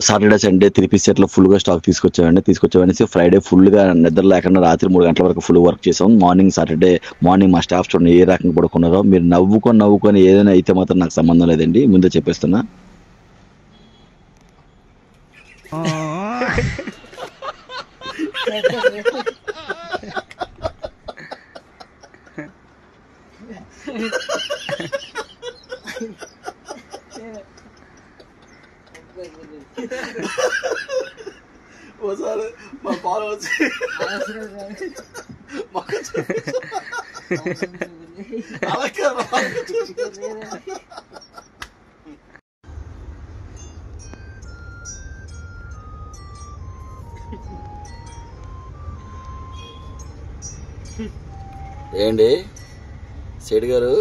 Saturday Sunday 3 piece సెట్లో ఫుల్గా stock తీసుకొచ్చామనేసి Friday ఫుల్గా నిద్ర లేకుండా రాత్రి 3 గంటల వరకు ఫుల్ వర్క్ చేసాం. సాటర్డే మార్నింగ్ మా స్టాఫ్ చూడండి ఏ రకంగా పడుకున్నారో. మీరు నవ్వుకొని ఏదైనా అయితే మాత్రం నాకు సంబంధం లేదండి, ముందే చెప్పేస్తున్నా. ఒకసారి మా పాలు వచ్చి ఏంటి సేటు గారు,